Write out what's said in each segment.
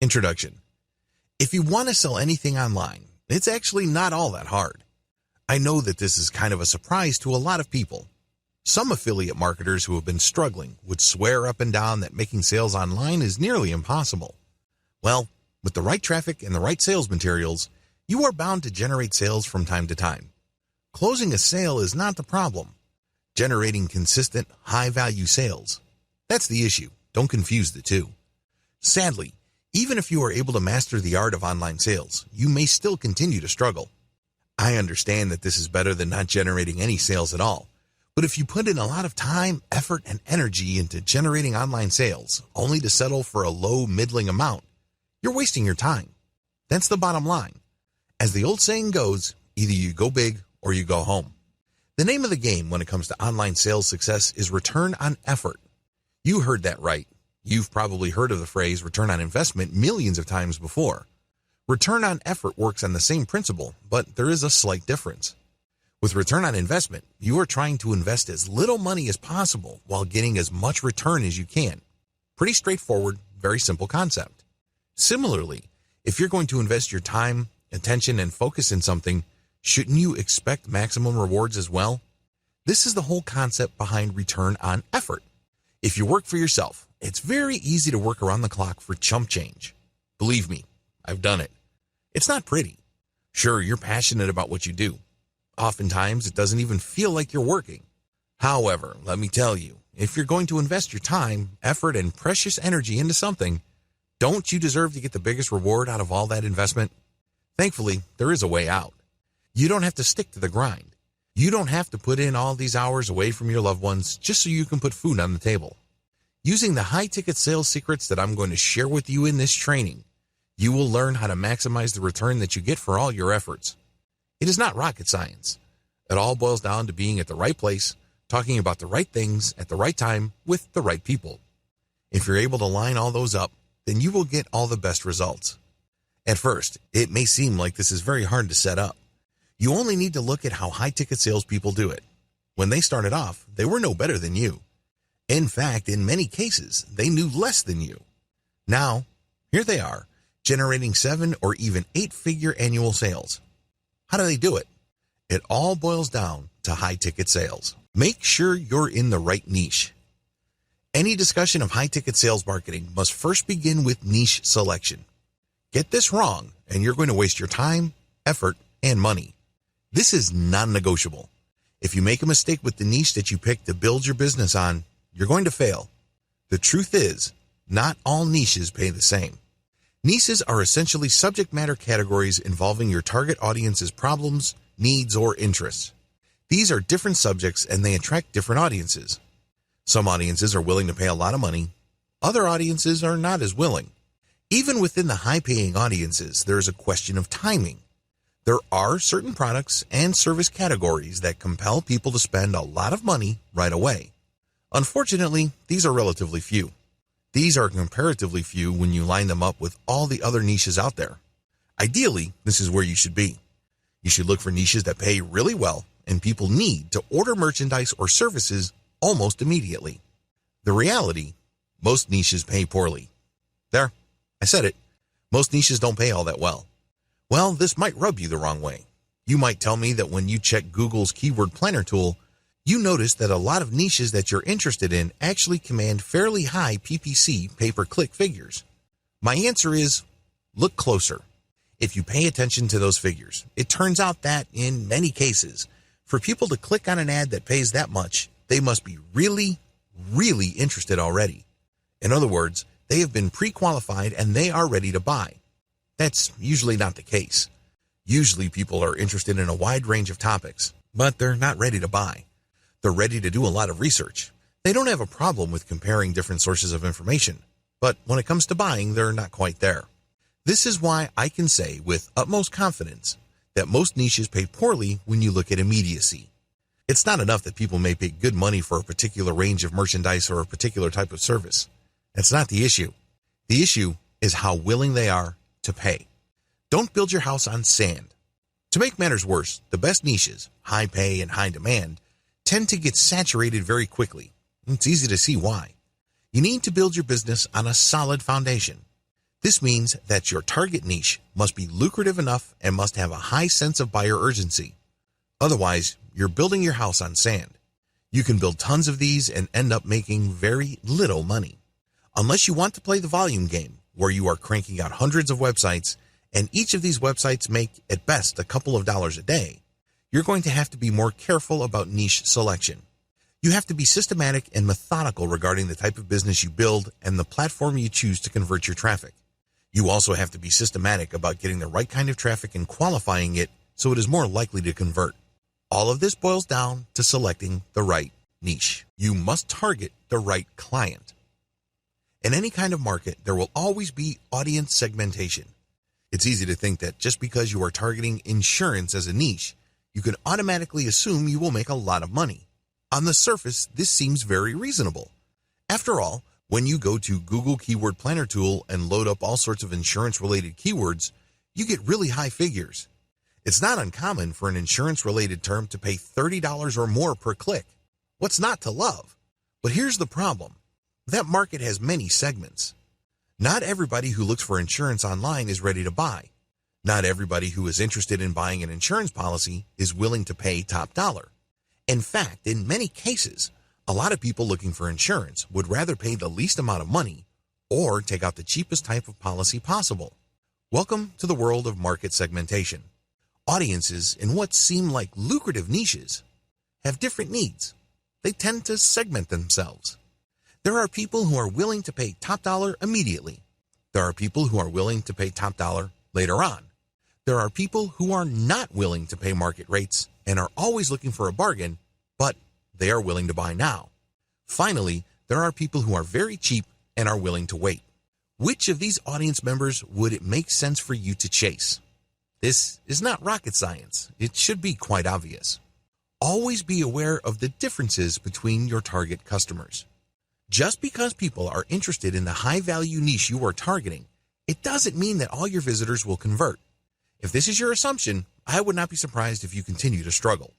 Introduction. If you want to sell anything online, it's actually not all that hard. I know that this is kind of a surprise to a lot of people. Some affiliate marketers who have been struggling would swear up and down that making sales online is nearly impossible. Well, with the right traffic and the right sales materials, you are bound to generate sales from time to time. Closing a sale is not the problem. Generating consistent, high-value sales. That's the issue. Don't confuse the two. Sadly, even if you are able to master the art of online sales, you may still continue to struggle. I understand that this is better than not generating any sales at all, but if you put in a lot of time, effort, and energy into generating online sales, only to settle for a low, middling amount, you're wasting your time. That's the bottom line. As the old saying goes, either you go big or you go home. The name of the game when it comes to online sales success is return on effort. You heard that right. You've probably heard of the phrase return on investment millions of times before. Return on effort works on the same principle, but there is a slight difference. With return on investment, you are trying to invest as little money as possible while getting as much return as you can. Pretty straightforward, very simple concept. Similarly, if you're going to invest your time, attention, and focus in something, shouldn't you expect maximum rewards as well? This is the whole concept behind return on effort. If you work for yourself, it's very easy to work around the clock for chump change. Believe me, I've done it. It's not pretty. Sure, you're passionate about what you do. Oftentimes, it doesn't even feel like you're working. However, let me tell you, if you're going to invest your time, effort, and precious energy into something, don't you deserve to get the biggest reward out of all that investment? Thankfully, there is a way out. You don't have to stick to the grind. You don't have to put in all these hours away from your loved ones just so you can put food on the table. Using the high-ticket sales secrets that I'm going to share with you in this training, you will learn how to maximize the return that you get for all your efforts. It is not rocket science. It all boils down to being at the right place, talking about the right things at the right time with the right people. If you're able to line all those up, then you will get all the best results. At first, it may seem like this is very hard to set up. You only need to look at how high-ticket salespeople do it. When they started off, they were no better than you. In fact, in many cases, they knew less than you. Now, here they are, generating 7 or even 8-figure annual sales. How do they do it? It all boils down to high-ticket sales. Make sure you're in the right niche. Any discussion of high-ticket sales marketing must first begin with niche selection. Get this wrong, and you're going to waste your time, effort, and money. This is non-negotiable. If you make a mistake with the niche that you pick to build your business on, you're going to fail. The truth is, not all niches pay the same. Niches are essentially subject matter categories involving your target audience's problems, needs, or interests. These are different subjects and they attract different audiences. Some audiences are willing to pay a lot of money. Other audiences are not as willing. Even within the high-paying audiences, there is a question of timing. There are certain products and service categories that compel people to spend a lot of money right away. Unfortunately, these are relatively few. These are comparatively few when you line them up with all the other niches out there. Ideally, this is where you should be. You should look for niches that pay really well and people need to order merchandise or services almost immediately. The reality, most niches pay poorly. There, I said it. Most niches don't pay all that well. Well, this might rub you the wrong way. You might tell me that when you check Google's keyword planner tool, you notice that a lot of niches that you're interested in actually command fairly high PPC pay-per-click figures. My answer is, look closer. If you pay attention to those figures, it turns out that, in many cases, for people to click on an ad that pays that much, they must be really, really interested already. In other words, they have been pre-qualified and they are ready to buy. That's usually not the case. Usually people are interested in a wide range of topics, but they're not ready to buy. They're ready to do a lot of research. They don't have a problem with comparing different sources of information, but when it comes to buying, they're not quite there. This is why I can say with utmost confidence that most niches pay poorly when you look at immediacy. It's not enough that people may pay good money for a particular range of merchandise or a particular type of service. That's not the issue. The issue is how willing they are to pay. Don't build your house on sand. To make matters worse, the best niches, high pay and high demand, tend to get saturated very quickly. It's easy to see why. You need to build your business on a solid foundation. This means that your target niche must be lucrative enough and must have a high sense of buyer urgency. Otherwise, you're building your house on sand. You can build tons of these and end up making very little money. Unless you want to play the volume game, where you are cranking out hundreds of websites, and each of these websites make, at best, a couple of dollars a day, you're going to have to be more careful about niche selection. You have to be systematic and methodical regarding the type of business you build and the platform you choose to convert your traffic. You also have to be systematic about getting the right kind of traffic and qualifying it so it is more likely to convert. All of this boils down to selecting the right niche. You must target the right client. In any kind of market, there will always be audience segmentation. It's easy to think that just because you are targeting insurance as a niche, you can automatically assume you will make a lot of money. On the surface, this seems very reasonable. After all, when you go to Google Keyword Planner tool and load up all sorts of insurance-related keywords, you get really high figures. It's not uncommon for an insurance-related term to pay $30 or more per click. What's not to love? But here's the problem. That market has many segments. Not everybody who looks for insurance online is ready to buy. Not everybody who is interested in buying an insurance policy is willing to pay top dollar. In fact, in many cases, a lot of people looking for insurance would rather pay the least amount of money or take out the cheapest type of policy possible. Welcome to the world of market segmentation. Audiences in what seem like lucrative niches have different needs. They tend to segment themselves. There are people who are willing to pay top dollar immediately. There are people who are willing to pay top dollar later on. There are people who are not willing to pay market rates and are always looking for a bargain, but they are willing to buy now. Finally, there are people who are very cheap and are willing to wait. Which of these audience members would it make sense for you to chase? This is not rocket science. It should be quite obvious. Always be aware of the differences between your target customers. Just because people are interested in the high-value niche you are targeting, it doesn't mean that all your visitors will convert. If this is your assumption, I would not be surprised if you continue to struggle.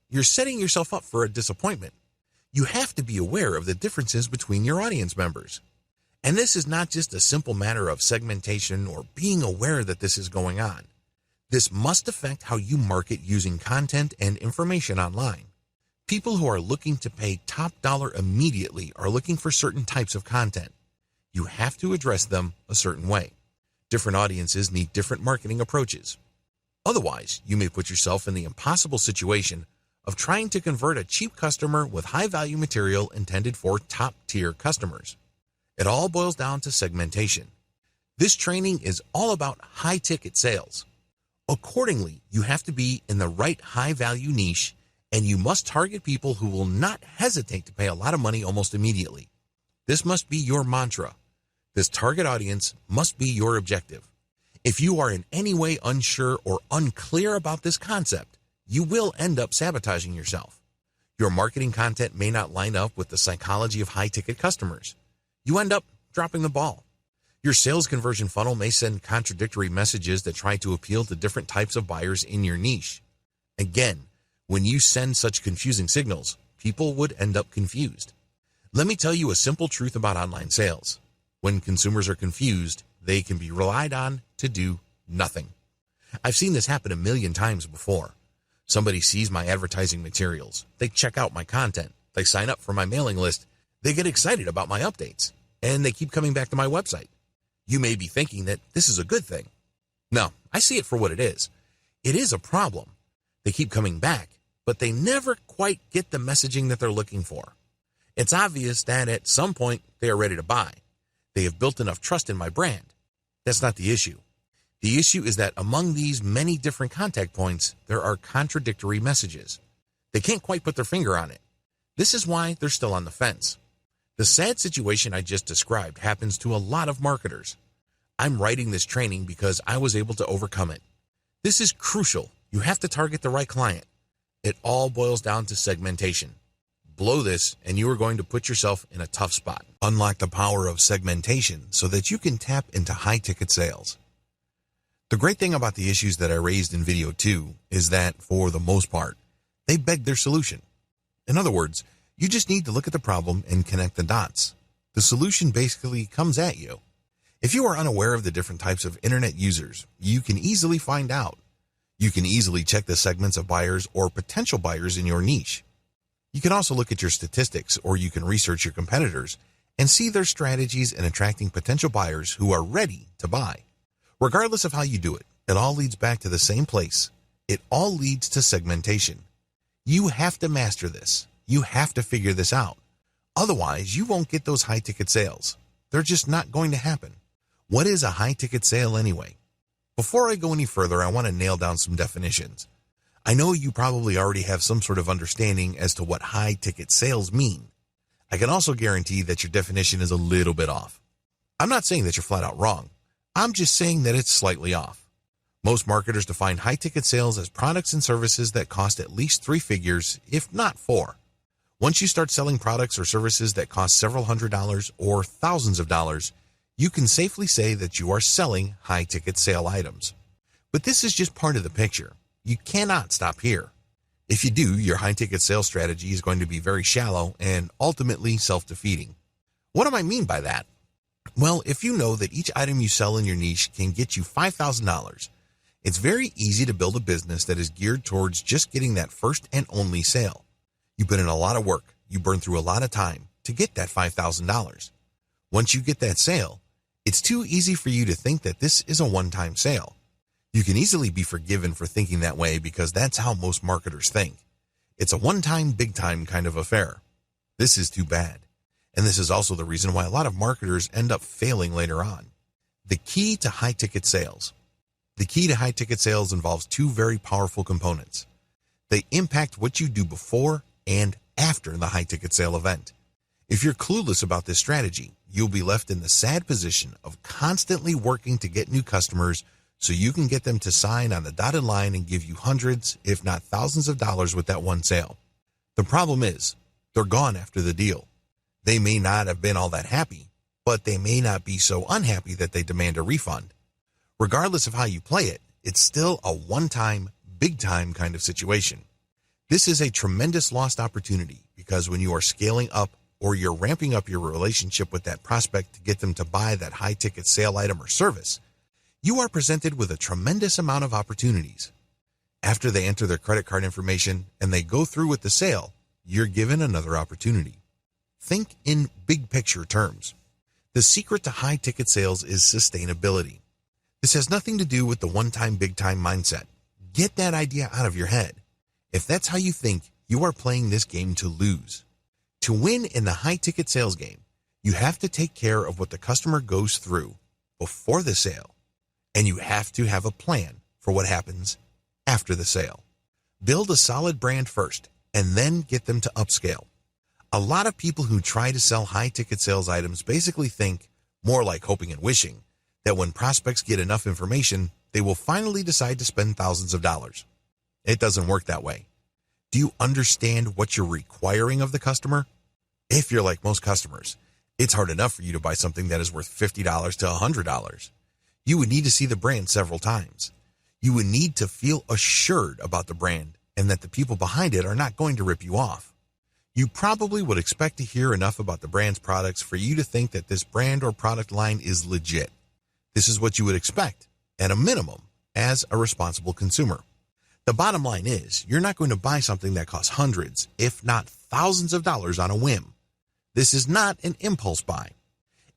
You're setting yourself up for a disappointment. You have to be aware of the differences between your audience members. And this is not just a simple matter of segmentation or being aware that this is going on. This must affect how you market using content and information online. People who are looking to pay top dollar immediately are looking for certain types of content. You have to address them a certain way. Different audiences need different marketing approaches. Otherwise, you may put yourself in the impossible situation of trying to convert a cheap customer with high-value material intended for top-tier customers. It all boils down to segmentation. This training is all about high-ticket sales. Accordingly, you have to be in the right high-value niche, and you must target people who will not hesitate to pay a lot of money almost immediately. This must be your mantra. This target audience must be your objective. If you are in any way unsure or unclear about this concept, you will end up sabotaging yourself. Your marketing content may not line up with the psychology of high-ticket customers. You end up dropping the ball. Your sales conversion funnel may send contradictory messages that try to appeal to different types of buyers in your niche. Again, when you send such confusing signals, people would end up confused. Let me tell you a simple truth about online sales. When consumers are confused, they can be relied on to do nothing. I've seen this happen a million times before. Somebody sees my advertising materials, they check out my content, they sign up for my mailing list, they get excited about my updates, and they keep coming back to my website. You may be thinking that this is a good thing. No, I see it for what it is. It is a problem. They keep coming back, but they never quite get the messaging that they're looking for. It's obvious that at some point they are ready to buy. They have built enough trust in my brand. That's not the issue. The issue is that among these many different contact points, there are contradictory messages. They can't quite put their finger on it. This is why they're still on the fence. The sad situation I just described happens to a lot of marketers. I'm writing this training because I was able to overcome it. This is crucial. You have to target the right client. It all boils down to segmentation. Blow this and you are going to put yourself in a tough spot. Unlock the power of segmentation so that you can tap into high-ticket sales. The great thing about the issues that I raised in video 2 is that, for the most part, they beg their solution. In other words, you just need to look at the problem and connect the dots. The solution basically comes at you. If you are unaware of the different types of internet users, you can easily find out. You can easily check the segments of buyers or potential buyers in your niche. You can also look at your statistics, or you can research your competitors and see their strategies in attracting potential buyers who are ready to buy. Regardless of how you do it, it all leads back to the same place. It all leads to segmentation. You have to master this. You have to figure this out. Otherwise, you won't get those high-ticket sales. They're just not going to happen. What is a high-ticket sale anyway? Before I go any further, I want to nail down some definitions. I know you probably already have some sort of understanding as to what high-ticket sales mean. I can also guarantee that your definition is a little bit off. I'm not saying that you're flat out wrong. I'm just saying that it's slightly off. Most marketers define high-ticket sales as products and services that cost at least 3 figures, if not 4. Once you start selling products or services that cost several $100s or thousands of dollars, you can safely say that you are selling high-ticket sale items. But this is just part of the picture. You cannot stop here. If you do, your high-ticket sales strategy is going to be very shallow and ultimately self-defeating. What do I mean by that? Well, if you know that each item you sell in your niche can get you $5,000, it's very easy to build a business that is geared towards just getting that first and only sale. You put in a lot of work, you burn through a lot of time to get that $5,000. Once you get that sale, it's too easy for you to think that this is a one-time sale. You can easily be forgiven for thinking that way because that's how most marketers think. It's a one-time, big-time kind of affair. This is too bad. And this is also the reason why a lot of marketers end up failing later on. The key to high-ticket sales. The key to high-ticket sales involves 2 very powerful components. They impact what you do before and after the high-ticket sale event. If you're clueless about this strategy, you'll be left in the sad position of constantly working to get new customers so you can get them to sign on the dotted line and give you hundreds, if not thousands of dollars with that one sale. The problem is, they're gone after the deal. They may not have been all that happy, but they may not be so unhappy that they demand a refund. Regardless of how you play it, it's still a one-time, big-time kind of situation. This is a tremendous lost opportunity because when you are scaling up or you're ramping up your relationship with that prospect to get them to buy that high-ticket sale item or service, you are presented with a tremendous amount of opportunities. After they enter their credit card information and they go through with the sale, you're given another opportunity. Think in big picture terms. The secret to high-ticket sales is sustainability. This has nothing to do with the one-time, big-time mindset. Get that idea out of your head. If that's how you think, you are playing this game to lose. To win in the high-ticket sales game, you have to take care of what the customer goes through before the sale. And you have to have a plan for what happens after the sale. Build a solid brand first, and then get them to upscale. A lot of people who try to sell high-ticket sales items basically think, more like hoping and wishing, that when prospects get enough information, they will finally decide to spend thousands of dollars. It doesn't work that way. Do you understand what you're requiring of the customer? If you're like most customers, it's hard enough for you to buy something that is worth $50 to $100. You would need to see the brand several times. You would need to feel assured about the brand and that the people behind it are not going to rip you off. You probably would expect to hear enough about the brand's products for you to think that this brand or product line is legit. This is what you would expect, at a minimum, as a responsible consumer. The bottom line is, you're not going to buy something that costs hundreds, if not thousands of dollars on a whim. This is not an impulse buy.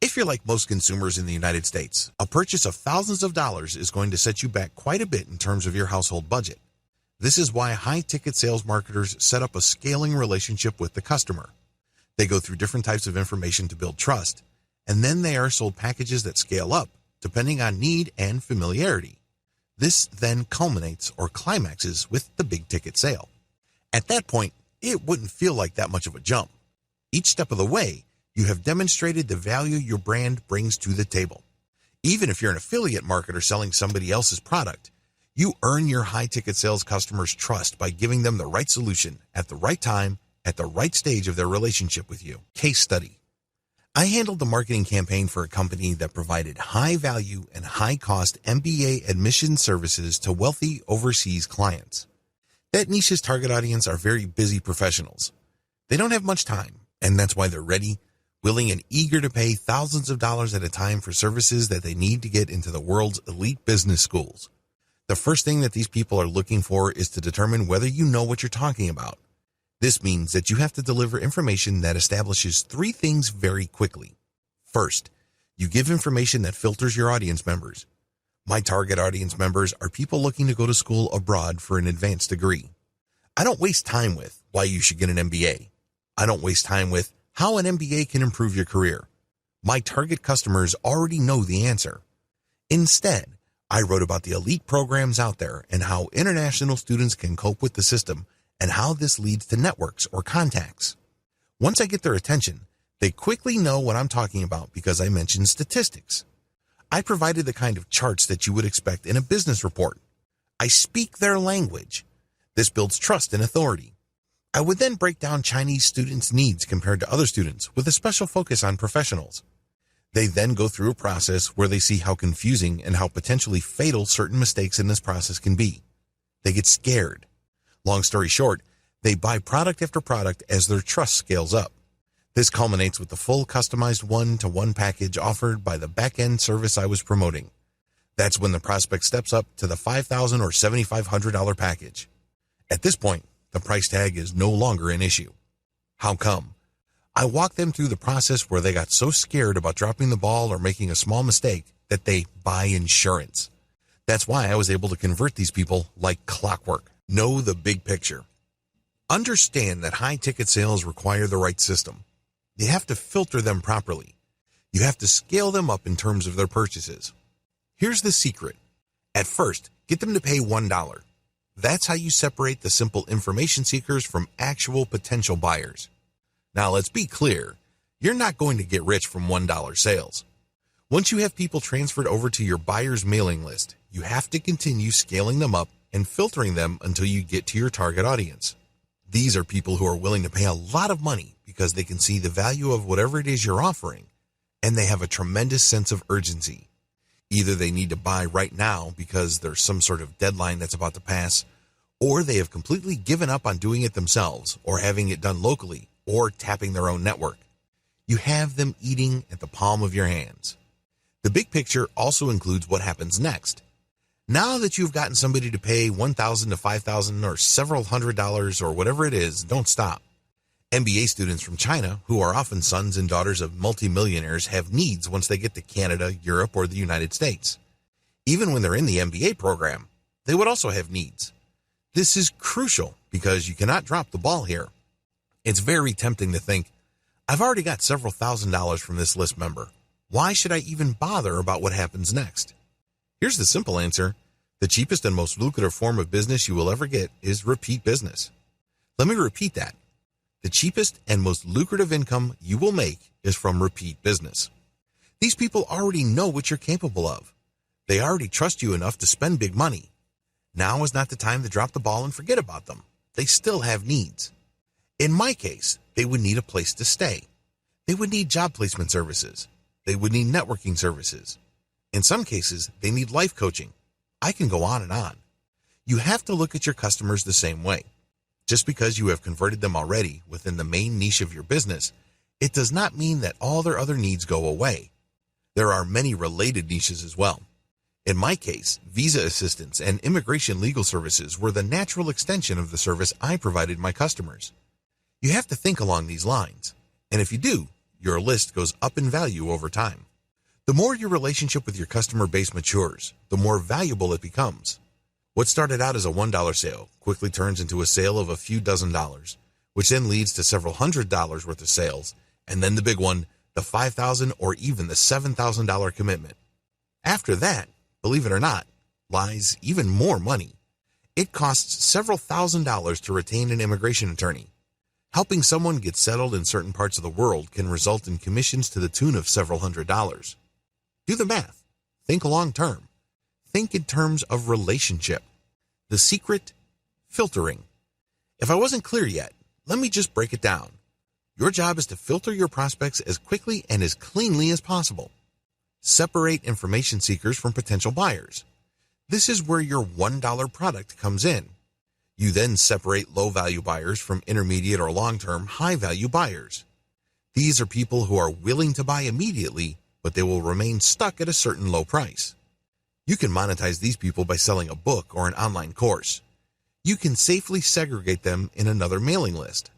If you're like most consumers in the United States, a purchase of thousands of dollars is going to set you back quite a bit in terms of your household budget. This is why high-ticket sales marketers set up a scaling relationship with the customer. They go through different types of information to build trust, and then they are sold packages that scale up, depending on need and familiarity. This then culminates or climaxes with the big-ticket sale. At that point, it wouldn't feel like that much of a jump. Each step of the way, you have demonstrated the value your brand brings to the table. Even if you're an affiliate marketer selling somebody else's product, you earn your high-ticket sales customers' trust by giving them the right solution at the right time, at the right stage of their relationship with you. Case study. I handled the marketing campaign for a company that provided high-value and high-cost MBA admission services to wealthy overseas clients. That niche's target audience are very busy professionals. They don't have much time, and that's why they're ready, willing and eager to pay thousands of dollars at a time for services that they need to get into the world's elite business schools. The first thing that these people are looking for is to determine whether you know what you're talking about. This means that you have to deliver information that establishes three things very quickly. First, you give information that filters your audience members. My target audience members are people looking to go to school abroad for an advanced degree. I don't waste time with why you should get an MBA. I don't waste time with how an MBA can improve your career. My target customers already know the answer. Instead, I wrote about the elite programs out there and how international students can cope with the system and how this leads to networks or contacts. Once I get their attention, they quickly know what I'm talking about because I mentioned statistics. I provided the kind of charts that you would expect in a business report. I speak their language. This builds trust and authority. I would then break down Chinese students' needs compared to other students with a special focus on professionals. They then go through a process where they see how confusing and how potentially fatal certain mistakes in this process can be. They get scared. Long story short, they buy product after product as their trust scales up. This culminates with the full customized one-to-one package offered by the back-end service I was promoting. That's when the prospect steps up to the $5,000 or $7,500 package. At this point, the price tag is no longer an issue. How come? I walked them through the process where they got so scared about dropping the ball or making a small mistake that they buy insurance. That's why I was able to convert these people like clockwork. Know the big picture. Understand that high-ticket sales require the right system. You have to filter them properly. You have to scale them up in terms of their purchases. Here's the secret. At first, get them to pay $1. That's how you separate the simple information seekers from actual potential buyers. Now, let's be clear. You're not going to get rich from $1 sales. Once you have people transferred over to your buyer's mailing list, you have to continue scaling them up and filtering them until you get to your target audience. These are people who are willing to pay a lot of money because they can see the value of whatever it is you're offering, and they have a tremendous sense of urgency. Either they need to buy right now because there's some sort of deadline that's about to pass, or they have completely given up on doing it themselves or having it done locally or tapping their own network. You have them eating at the palm of your hands. The big picture also includes what happens next. Now that you've gotten somebody to pay $1,000 to $5,000 or several $100s or whatever it is, don't stop. MBA students from China, who are often sons and daughters of multimillionaires, have needs once they get to Canada, Europe, or the United States. Even when they're in the MBA program, they would also have needs. This is crucial because you cannot drop the ball here. It's very tempting to think, I've already got several $1,000s from this list member. Why should I even bother about what happens next? Here's the simple answer. The cheapest and most lucrative form of business you will ever get is repeat business. Let me repeat that. The cheapest and most lucrative income you will make is from repeat business. These people already know what you're capable of. They already trust you enough to spend big money. Now is not the time to drop the ball and forget about them. They still have needs. In my case, they would need a place to stay. They would need job placement services. They would need networking services. In some cases, they need life coaching. I can go on and on. You have to look at your customers the same way. Just because you have converted them already within the main niche of your business, it does not mean that all their other needs go away. There are many related niches as well. In my case, visa assistance and immigration legal services were the natural extension of the service I provided my customers. You have to think along these lines, and if you do, your list goes up in value over time. The more your relationship with your customer base matures, the more valuable it becomes. What started out as a $1 sale quickly turns into a sale of a few dozen dollars, which then leads to several $100s worth of sales, and then the big one, the $5,000 or even the $7,000 commitment. After that, believe it or not, lies even more money. It costs several $1,000s to retain an immigration attorney. Helping someone get settled in certain parts of the world can result in commissions to the tune of several $100s. Do the math. Think long term. Think in terms of relationship. The secret, filtering. If I wasn't clear yet, let me just break it down. Your job is to filter your prospects as quickly and as cleanly as possible. Separate information seekers from potential buyers. This is where your $1 product comes in. You then separate low-value buyers from intermediate or long-term high-value buyers. These are people who are willing to buy immediately, but they will remain stuck at a certain low price. You can monetize these people by selling a book or an online course. You can safely segregate them in another mailing list.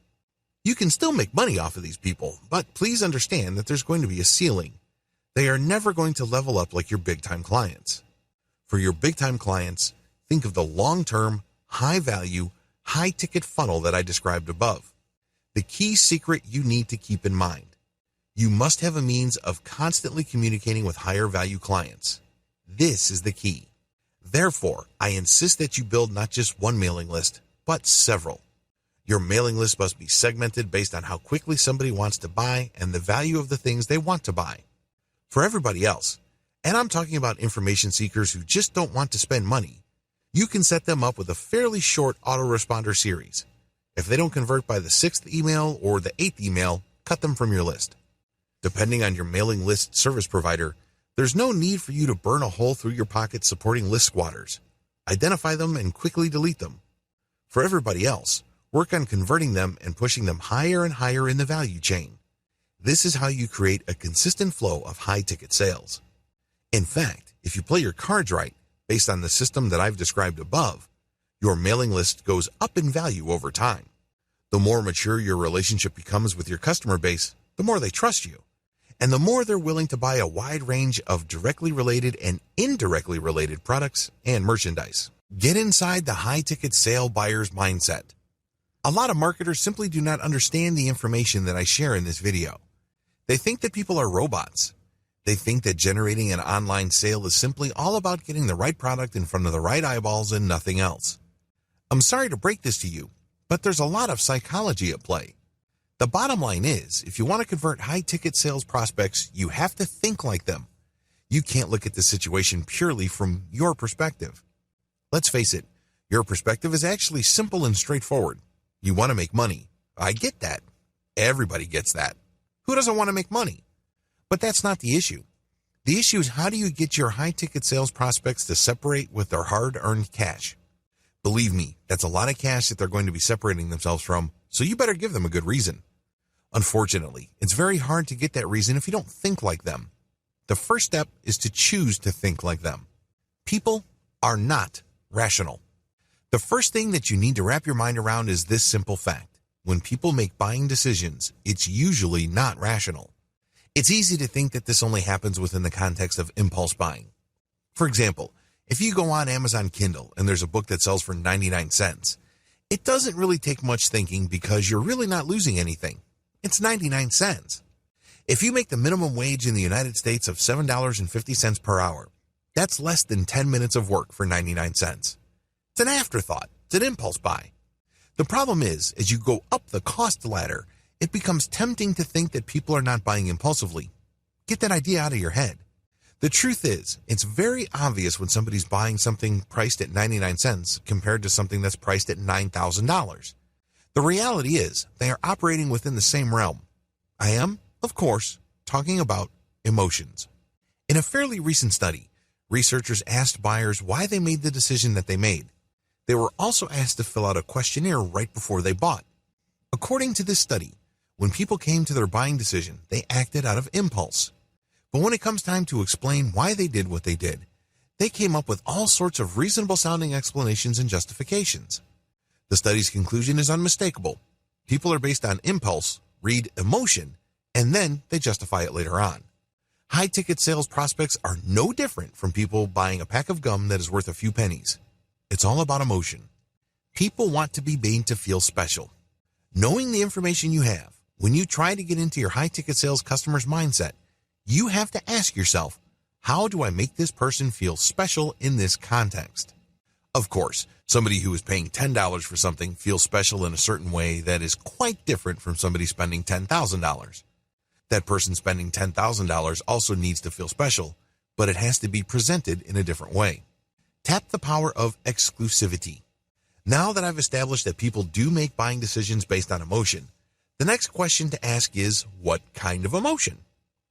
You can still make money off of these people, but please understand that there's going to be a ceiling. They are never going to level up like your big-time clients. For your big-time clients, think of the long-term, high-value, high-ticket funnel that I described above. The key secret you need to keep in mind: you must have a means of constantly communicating with higher-value clients. This is the key. Therefore, I insist that you build not just one mailing list, but several. Your mailing list must be segmented based on how quickly somebody wants to buy and the value of the things they want to buy. For everybody else, and I'm talking about information seekers who just don't want to spend money, you can set them up with a fairly short autoresponder series. If they don't convert by the 6th email or the 8th email, cut them from your list. Depending on your mailing list service provider, there's no need for you to burn a hole through your pocket supporting list squatters. Identify them and quickly delete them. For everybody else, work on converting them and pushing them higher and higher in the value chain. This is how you create a consistent flow of high-ticket sales. In fact, if you play your cards right, based on the system that I've described above, your mailing list goes up in value over time. The more mature your relationship becomes with your customer base, the more they trust you, and the more they're willing to buy a wide range of directly related and indirectly related products and merchandise. Get inside the high-ticket sale buyer's mindset. A lot of marketers simply do not understand the information that I share in this video. They think that people are robots. They think that generating an online sale is simply all about getting the right product in front of the right eyeballs and nothing else. I'm sorry to break this to you, but there's a lot of psychology at play. The bottom line is, if you want to convert high-ticket sales prospects, you have to think like them. You can't look at the situation purely from your perspective. Let's face it, your perspective is actually simple and straightforward. You want to make money. I get that. Everybody gets that. Who doesn't want to make money? But that's not the issue. The issue is, how do you get your high-ticket sales prospects to separate with their hard-earned cash? Believe me, that's a lot of cash that they're going to be separating themselves from, so you better give them a good reason. Unfortunately, it's very hard to get that reason if you don't think like them. The first step is to choose to think like them. People are not rational. The first thing that you need to wrap your mind around is this simple fact: when people make buying decisions, it's usually not rational. It's easy to think that this only happens within the context of impulse buying. For example, if you go on Amazon Kindle and there's a book that sells for 99 cents, it doesn't really take much thinking because you're really not losing anything. It's 99 cents. If you make the minimum wage in the United States of $7.50 per hour, that's less than 10 minutes of work for 99 cents. It's an afterthought. It's an impulse buy. The problem is, as you go up the cost ladder, it becomes tempting to think that people are not buying impulsively. Get that idea out of your head. The truth is, it's very obvious when somebody's buying something priced at 99 cents compared to something that's priced at $9,000. The reality is, they are operating within the same realm. I am, of course, talking about emotions. In a fairly recent study, researchers asked buyers why they made the decision that they made. They were also asked to fill out a questionnaire right before they bought. According to this study, when people came to their buying decision, they acted out of impulse. But when it comes time to explain why they did what they did, they came up with all sorts of reasonable-sounding explanations and justifications. The study's conclusion is unmistakable. People are based on impulse, read emotion, and then they justify it later on. High-ticket sales prospects are no different from people buying a pack of gum that is worth a few pennies. It's all about emotion. People want to be made to feel special. Knowing the information you have, when you try to get into your high-ticket sales customer's mindset, you have to ask yourself, how do I make this person feel special in this context? Of course, somebody who is paying $10 for something feels special in a certain way that is quite different from somebody spending $10,000. That person spending $10,000 also needs to feel special, but it has to be presented in a different way. Tap the power of exclusivity. Now that I've established that people do make buying decisions based on emotion, the next question to ask is, what kind of emotion?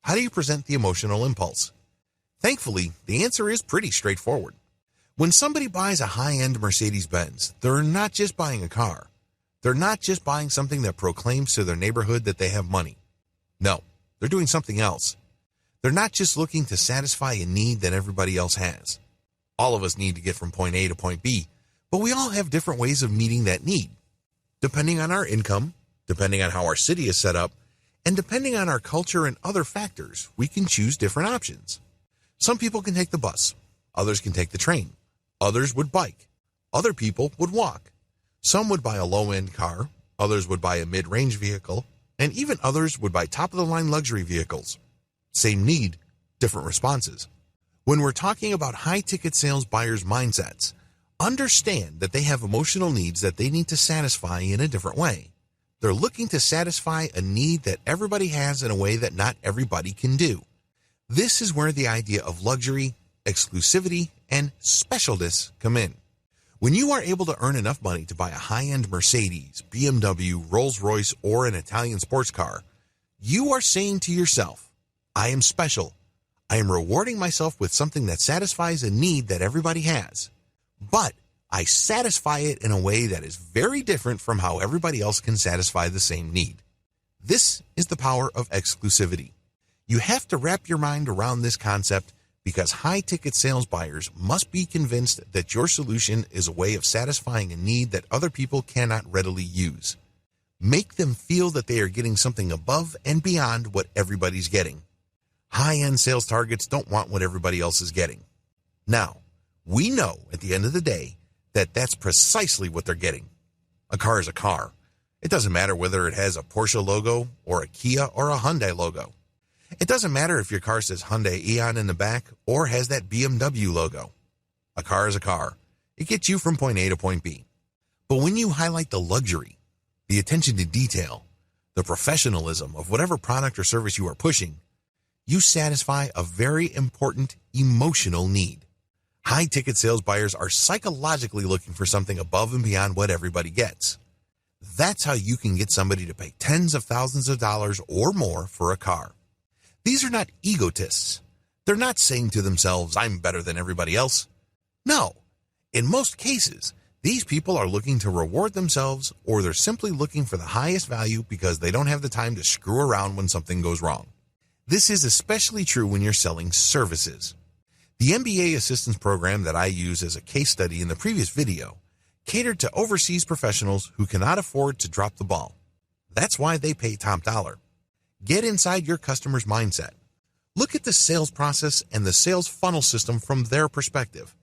How do you present the emotional impulse? Thankfully, the answer is pretty straightforward. When somebody buys a high-end Mercedes-Benz, they're not just buying a car. They're not just buying something that proclaims to their neighborhood that they have money. No, they're doing something else. They're not just looking to satisfy a need that everybody else has. All of us need to get from point A to point B, but we all have different ways of meeting that need. Depending on our income, depending on how our city is set up, and depending on our culture and other factors, we can choose different options. Some people can take the bus, others can take the train, others would bike, other people would walk. Some would buy a low-end car, others would buy a mid-range vehicle, and even others would buy top-of-the-line luxury vehicles. Same need, different responses. When we're talking about high-ticket sales buyers' mindsets, understand that they have emotional needs that they need to satisfy in a different way. They're looking to satisfy a need that everybody has in a way that not everybody can do. This is where the idea of luxury, exclusivity, and specialness come in. When you are able to earn enough money to buy a high-end Mercedes, BMW, Rolls-Royce, or an Italian sports car, you are saying to yourself, I am special. I am rewarding myself with something that satisfies a need that everybody has. But I satisfy it in a way that is very different from how everybody else can satisfy the same need. This is the power of exclusivity. You have to wrap your mind around this concept because high-ticket sales buyers must be convinced that your solution is a way of satisfying a need that other people cannot readily use. Make them feel that they are getting something above and beyond what everybody's getting. High-end sales targets don't want what everybody else is getting. Now, we know at the end of the day that that's precisely what they're getting. A car is a car. It doesn't matter whether it has a Porsche logo or a Kia or a Hyundai logo. It doesn't matter if your car says Hyundai Eon in the back or has that BMW logo. A car is a car. It gets you from point A to point B. But when you highlight the luxury, the attention to detail, the professionalism of whatever product or service you are pushing, you satisfy a very important emotional need. High-ticket sales buyers are psychologically looking for something above and beyond what everybody gets. That's how you can get somebody to pay tens of thousands of dollars or more for a car. These are not egotists. They're not saying to themselves, I'm better than everybody else. No. In most cases, these people are looking to reward themselves, or they're simply looking for the highest value because they don't have the time to screw around when something goes wrong. This is especially true when you're selling services. The MBA assistance program that I use as a case study in the previous video catered to overseas professionals who cannot afford to drop the ball. That's why they pay top dollar. Get inside your customer's mindset. Look at the sales process and the sales funnel system from their perspective.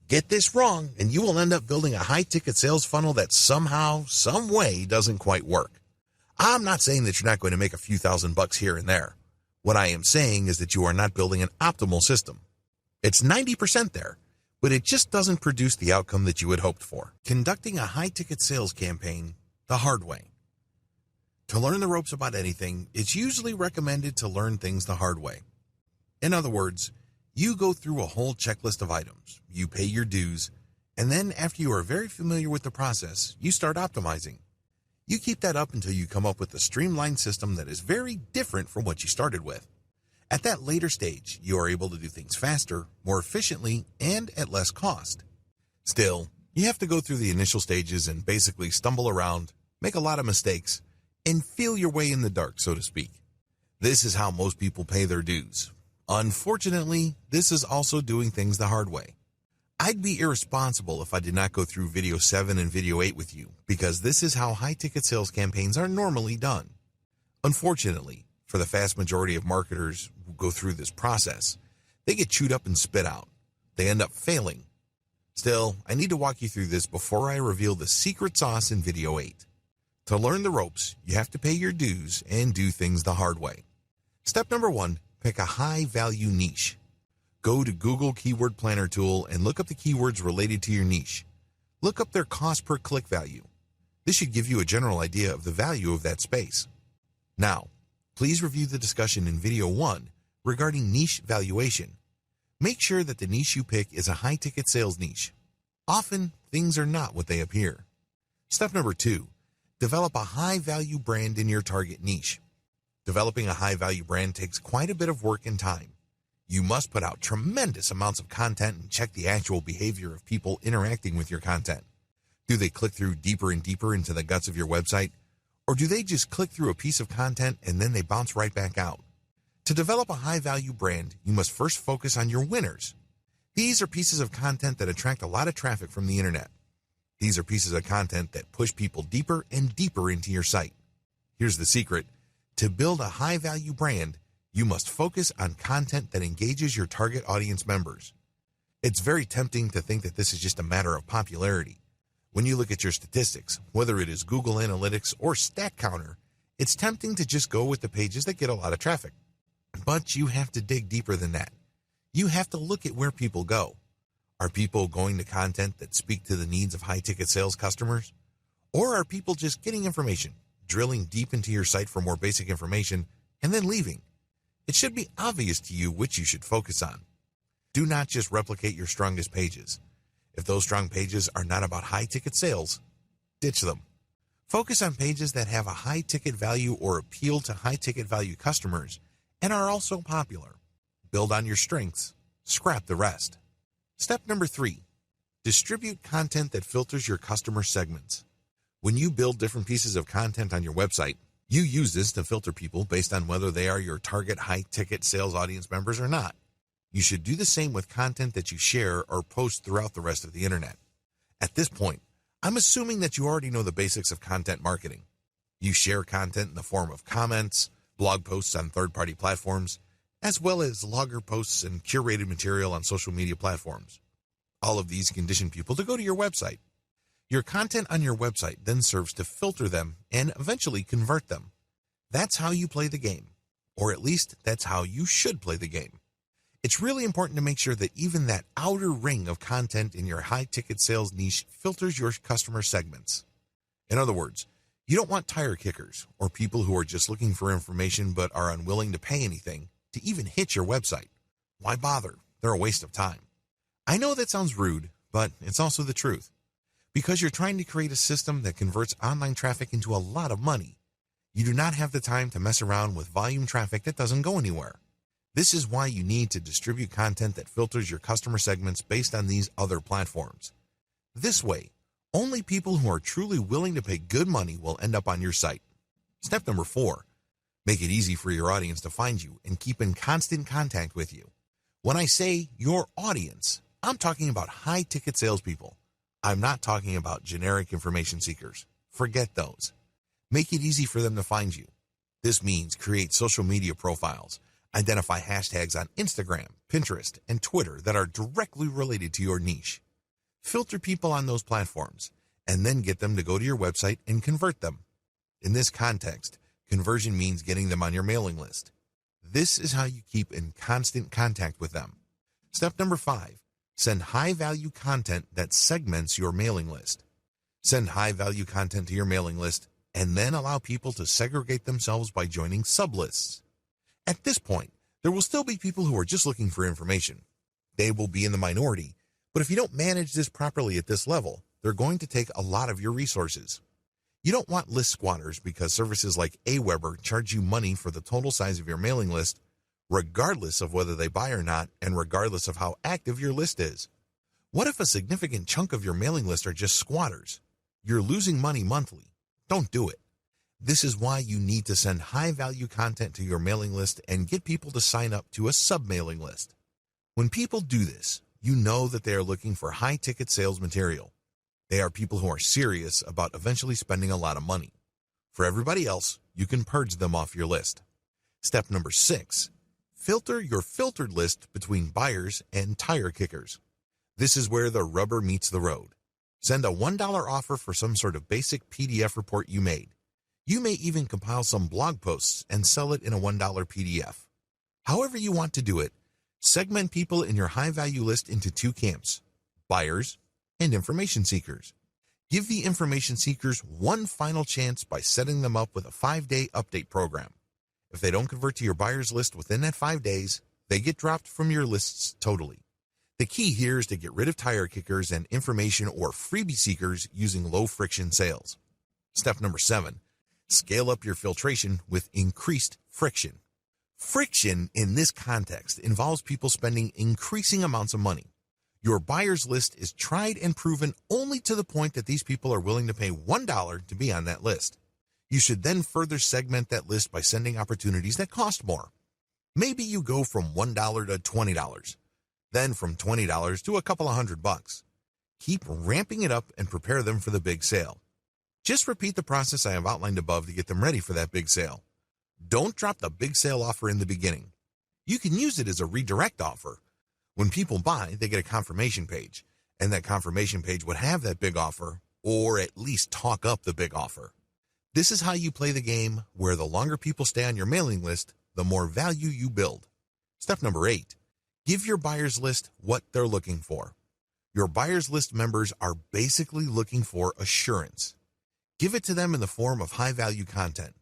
Get this wrong, and you will end up building a high-ticket sales funnel that somehow, some way doesn't quite work. I'm not saying that you're not going to make a few $1,000s here and there. What I am saying is that you are not building an optimal system. It's 90% there, but it just doesn't produce the outcome that you had hoped for. Conducting a high-ticket sales campaign the hard way. To learn the ropes about anything, it's usually recommended to learn things the hard way. In other words, you go through a whole checklist of items, you pay your dues, and then after you are very familiar with the process, you start optimizing. You keep that up until you come up with a streamlined system that is very different from what you started with. At that later stage, you are able to do things faster, more efficiently, and at less cost. Still, you have to go through the initial stages and basically stumble around, make a lot of mistakes, and feel your way in the dark, so to speak. This is how most people pay their dues. Unfortunately, this is also doing things the hard way. I'd be irresponsible if I did not go through video 7 and video 8 with you, because this is how high-ticket sales campaigns are normally done. Unfortunately, for the vast majority of marketers who go through this process, they get chewed up and spit out. They end up failing. Still, I need to walk you through this before I reveal the secret sauce in video 8. To learn the ropes, you have to pay your dues and do things the hard way. Step number 1, pick a high-value niche. Go to Google Keyword Planner tool and look up the keywords related to your niche. Look up their cost per click value. This should give you a general idea of the value of that space. Now, please review the discussion in video 1 regarding niche valuation. Make sure that the niche you pick is a high-ticket sales niche. Often, things are not what they appear. Step number 2, develop a high-value brand in your target niche. Developing a high-value brand takes quite a bit of work and time. You must put out tremendous amounts of content and check the actual behavior of people interacting with your content. Do they click through deeper and deeper into the guts of your website? Or do they just click through a piece of content and then they bounce right back out? To develop a high-value brand, you must first focus on your winners. These are pieces of content that attract a lot of traffic from the internet. These are pieces of content that push people deeper and deeper into your site. Here's the secret. To build a high-value brand, you must focus on content that engages your target audience members. It's very tempting to think that this is just a matter of popularity. When you look at your statistics, whether it is Google Analytics or StatCounter, it's tempting to just go with the pages that get a lot of traffic. But you have to dig deeper than that. You have to look at where people go. Are people going to content that speak to the needs of high-ticket sales customers? Or are people just getting information, drilling deep into your site for more basic information, and then leaving? It should be obvious to you which you should focus on. Do not just replicate your strongest pages. If those strong pages are not about high-ticket sales, ditch them. Focus on pages that have a high-ticket value or appeal to high-ticket value customers and are also popular. Build on your strengths. Scrap the rest. Step number 3. Distribute content that filters your customer segments. When you build different pieces of content on your website, you use this to filter people based on whether they are your target high-ticket sales audience members or not. You should do the same with content that you share or post throughout the rest of the internet. At this point, I'm assuming that you already know the basics of content marketing. You share content in the form of comments, blog posts on third-party platforms, as well as logger posts and curated material on social media platforms. All of these condition people to go to your website. Your content on your website then serves to filter them and eventually convert them. That's how you play the game, or at least that's how you should play the game. It's really important to make sure that even that outer ring of content in your high-ticket sales niche filters your customer segments. In other words, you don't want tire kickers or people who are just looking for information but are unwilling to pay anything to even hit your website. Why bother? They're a waste of time. I know that sounds rude, but it's also the truth. Because you're trying to create a system that converts online traffic into a lot of money, you do not have the time to mess around with volume traffic that doesn't go anywhere. This is why you need to distribute content that filters your customer segments based on these other platforms. This way, only people who are truly willing to pay good money will end up on your site. Step number 4. Make it easy for your audience to find you and keep in constant contact with you. When I say your audience, I'm talking about high-ticket salespeople. I'm not talking about generic information seekers. Forget those. Make it easy for them to find you. This means create social media profiles, identify hashtags on Instagram, Pinterest, and Twitter that are directly related to your niche. Filter people on those platforms, and then get them to go to your website and convert them. In this context, conversion means getting them on your mailing list. This is how you keep in constant contact with them. Step number 5. Send high-value content that segments your mailing list. Send high-value content to your mailing list, and then allow people to segregate themselves by joining sublists. At this point, there will still be people who are just looking for information. They will be in the minority, but if you don't manage this properly at this level, they're going to take a lot of your resources. You don't want list squatters because services like Aweber charge you money for the total size of your mailing list, regardless of whether they buy or not and regardless of how active your list is. What if a significant chunk of your mailing list are just squatters? You're losing money monthly. Don't do it. This is why you need to send high-value content to your mailing list and get people to sign up to a sub-mailing list. When people do this, you know that they are looking for high-ticket sales material. They are people who are serious about eventually spending a lot of money. For everybody else, you can purge them off your list. Step number 6. Filter your filtered list between buyers and tire kickers. This is where the rubber meets the road. Send a $1 offer for some sort of basic PDF report you made. You may even compile some blog posts and sell it in a $1 PDF. However you want to do it, segment people in your high-value list into 2 camps, buyers and information seekers. Give the information seekers one final chance by setting them up with a 5-day update program. If they don't convert to your buyers list within that 5 days, they get dropped from your lists totally. The key here is to get rid of tire kickers and information or freebie seekers using low-friction sales. Step number 7. Scale up your filtration with increased friction. Friction in this context involves people spending increasing amounts of money. Your buyers list is tried and proven only to the point that these people are willing to pay $1 to be on that list. You should then further segment that list by sending opportunities that cost more. Maybe you go from $1 to $20, then from $20 to a couple of $100. Keep ramping it up and prepare them for the big sale. Just repeat the process I have outlined above to get them ready for that big sale. Don't drop the big sale offer in the beginning. You can use it as a redirect offer. When people buy, they get a confirmation page, and that confirmation page would have that big offer, or at least talk up the big offer. This is how you play the game where the longer people stay on your mailing list, the more value you build. Step number 8, give your buyers list what they're looking for. Your buyers list members are basically looking for assurance. Give it to them in the form of high-value content.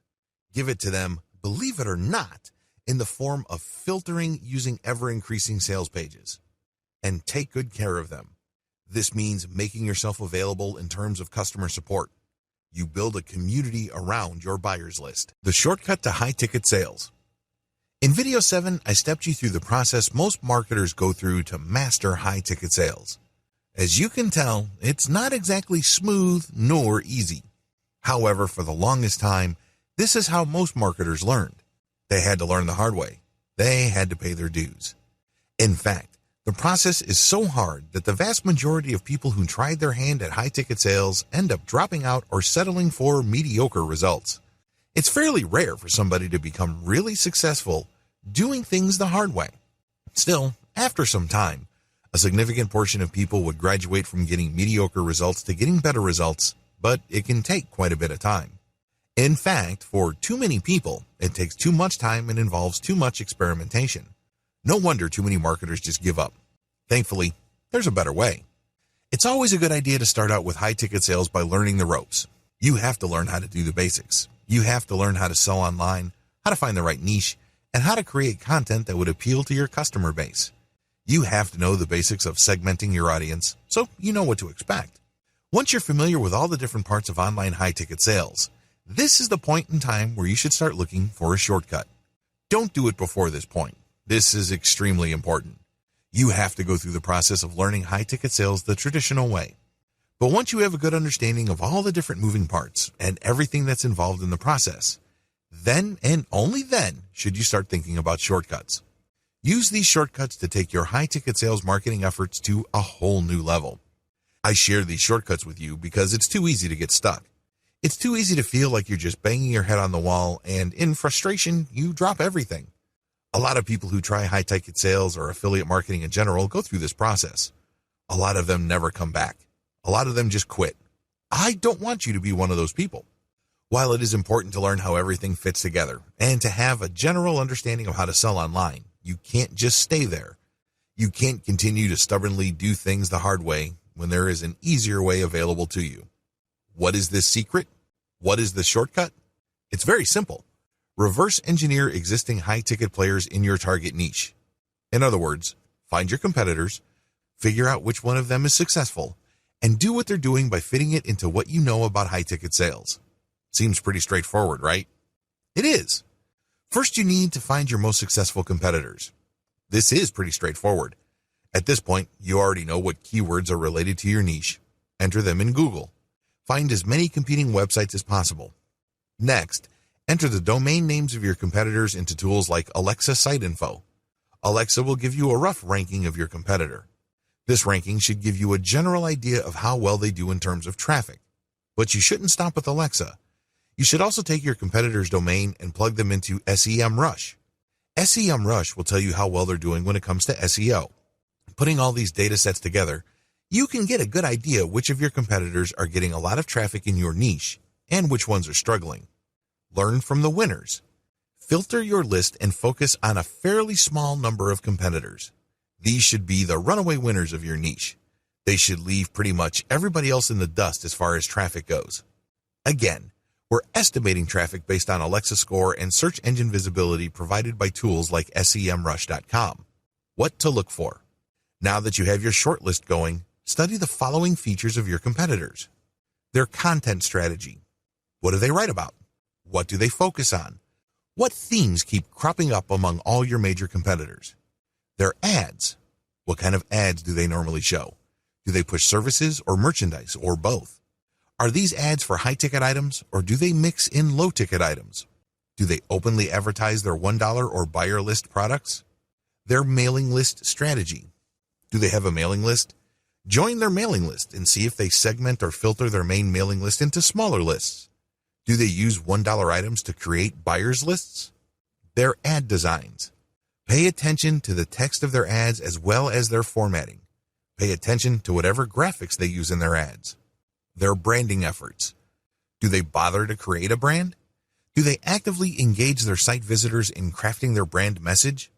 Give it to them, believe it or not, in the form of filtering using ever-increasing sales pages. And take good care of them. This means making yourself available in terms of customer support. You build a community around your buyers list. The shortcut to high-ticket sales. In video 7, I stepped you through the process most marketers go through to master high-ticket sales. As you can tell, it's not exactly smooth nor easy. However, for the longest time, this is how most marketers learned. They had to learn the hard way. They had to pay their dues. In fact, the process is so hard that the vast majority of people who tried their hand at high-ticket sales end up dropping out or settling for mediocre results. It's fairly rare for somebody to become really successful doing things the hard way. Still, after some time, a significant portion of people would graduate from getting mediocre results to getting better results, but it can take quite a bit of time. In fact, for too many people, it takes too much time and involves too much experimentation. No wonder too many marketers just give up. Thankfully, there's a better way. It's always a good idea to start out with high-ticket sales by learning the ropes. You have to learn how to do the basics. You have to learn how to sell online, how to find the right niche, and how to create content that would appeal to your customer base. You have to know the basics of segmenting your audience, so you know what to expect. Once you're familiar with all the different parts of online high-ticket sales, this is the point in time where you should start looking for a shortcut. Don't do it before this point. This is extremely important. You have to go through the process of learning high-ticket sales the traditional way. But once you have a good understanding of all the different moving parts and everything that's involved in the process, then and only then should you start thinking about shortcuts. Use these shortcuts to take your high-ticket sales marketing efforts to a whole new level. I share these shortcuts with you because it's too easy to get stuck. It's too easy to feel like you're just banging your head on the wall, and in frustration, you drop everything. A lot of people who try high-ticket sales or affiliate marketing in general go through this process. A lot of them never come back. A lot of them just quit. I don't want you to be one of those people. While it is important to learn how everything fits together and to have a general understanding of how to sell online, you can't just stay there. You can't continue to stubbornly do things the hard way when there is an easier way available to you. What is this secret? What is the shortcut? It's very simple. Reverse engineer existing high-ticket players in your target niche. In other words, find your competitors, figure out which one of them is successful, and do what they're doing by fitting it into what you know about high-ticket sales. Seems pretty straightforward, right? It is. First, you need to find your most successful competitors. This is pretty straightforward. At this point, you already know what keywords are related to your niche. Enter them in Google. Find as many competing websites as possible. Next, enter the domain names of your competitors into tools like Alexa Site Info. Alexa will give you a rough ranking of your competitor. This ranking should give you a general idea of how well they do in terms of traffic. But you shouldn't stop with Alexa. You should also take your competitor's domain and plug them into SEMrush. SEMrush will tell you how well they're doing when it comes to SEO. Putting all these data sets together, you can get a good idea which of your competitors are getting a lot of traffic in your niche and which ones are struggling. Learn from the winners. Filter your list and focus on a fairly small number of competitors. These should be the runaway winners of your niche. They should leave pretty much everybody else in the dust as far as traffic goes. Again, we're estimating traffic based on Alexa score and search engine visibility provided by tools like SEMrush.com. What to look for? Now that you have your shortlist going, study the following features of your competitors. Their content strategy. What do they write about? What do they focus on? What themes keep cropping up among all your major competitors? Their ads. What kind of ads do they normally show? Do they push services or merchandise or both? Are these ads for high-ticket items, or do they mix in low-ticket items? Do they openly advertise their $1 or buyer list products? Their mailing list strategy. Do they have a mailing list? Join their mailing list and see if they segment or filter their main mailing list into smaller lists. Do they use $1 items to create buyers lists? Their ad designs. Pay attention to the text of their ads as well as their formatting. Pay attention to whatever graphics they use in their ads. Their branding efforts. Do they bother to create a brand? Do they actively engage their site visitors in crafting their brand message?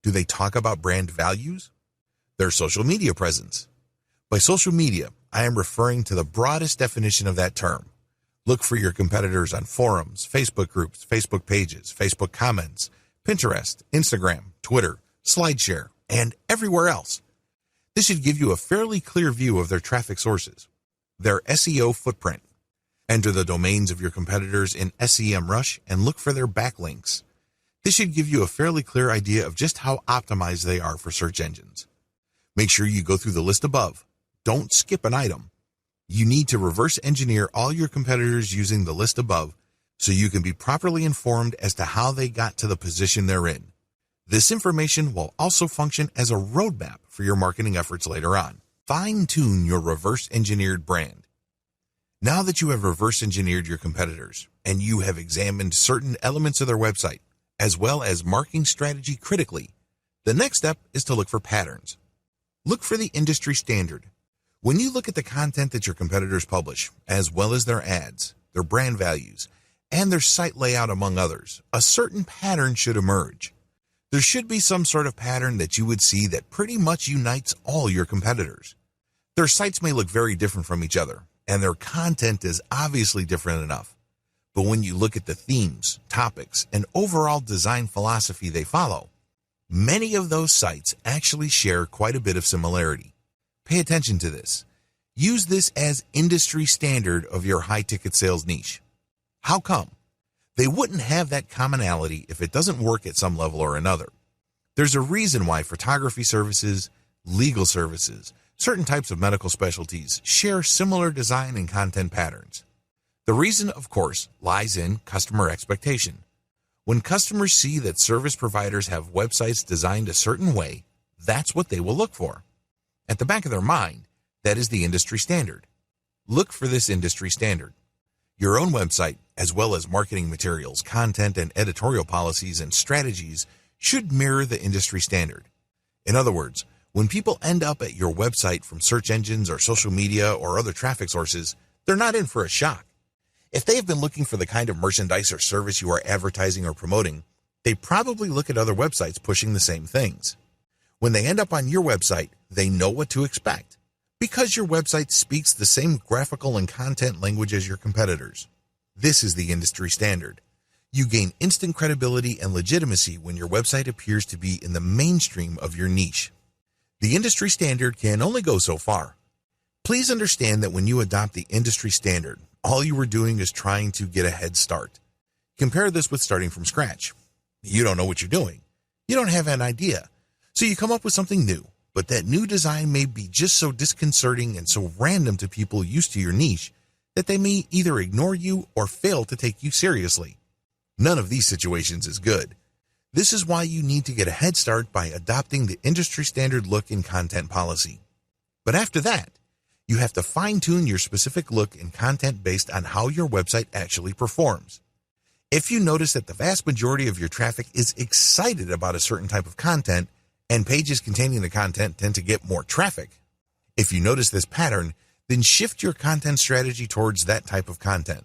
Do they talk about brand values? Their social media presence. By social media, I am referring to the broadest definition of that term. Look for your competitors on forums, Facebook groups, Facebook pages, Facebook comments, Pinterest, Instagram, Twitter, SlideShare, and everywhere else. This should give you a fairly clear view of their traffic sources. Their SEO footprint. Enter the domains of your competitors in SEMrush and look for their backlinks. This should give you a fairly clear idea of just how optimized they are for search engines. Make sure you go through the list above. Don't skip an item. You need to reverse engineer all your competitors using the list above so you can be properly informed as to how they got to the position they're in. This information will also function as a roadmap for your marketing efforts later on. Fine-tune your reverse engineered brand. Now that you have reverse engineered your competitors and you have examined certain elements of their website, as well as marketing strategy critically, the next step is to look for patterns. Look for the industry standard. When you look at the content that your competitors publish, as well as their ads, their brand values, and their site layout among others, a certain pattern should emerge. There should be some sort of pattern that you would see that pretty much unites all your competitors. Their sites may look very different from each other, and their content is obviously different enough. But when you look at the themes, topics, and overall design philosophy they follow, many of those sites actually share quite a bit of similarity. Pay attention to this. Use this as industry standard of your high-ticket sales niche. How come? They wouldn't have that commonality if it doesn't work at some level or another. There's a reason why photography services, legal services, certain types of medical specialties share similar design and content patterns. The reason, of course, lies in customer expectation. When customers see that service providers have websites designed a certain way, that's what they will look for. At the back of their mind, that is the industry standard. Look for this industry standard. Your own website, as well as marketing materials, content, and editorial policies and strategies should mirror the industry standard. In other words, when people end up at your website from search engines or social media or other traffic sources, they're not in for a shock. If they have been looking for the kind of merchandise or service you are advertising or promoting, they probably look at other websites pushing the same things. When they end up on your website, they know what to expect, because your website speaks the same graphical and content language as your competitors. This is the industry standard. You gain instant credibility and legitimacy when your website appears to be in the mainstream of your niche. The industry standard can only go so far. Please understand that when you adopt the industry standard, all you are doing is trying to get a head start. Compare this with starting from scratch. You don't know what you're doing. You don't have an idea. So you come up with something new, but that new design may be just so disconcerting and so random to people used to your niche that they may either ignore you or fail to take you seriously. None of these situations is good. This is why you need to get a head start by adopting the industry standard look and content policy. But after that, you have to fine-tune your specific look and content based on how your website actually performs. If you notice that the vast majority of your traffic is excited about a certain type of content, and pages containing the content tend to get more traffic, if you notice this pattern, then shift your content strategy towards that type of content.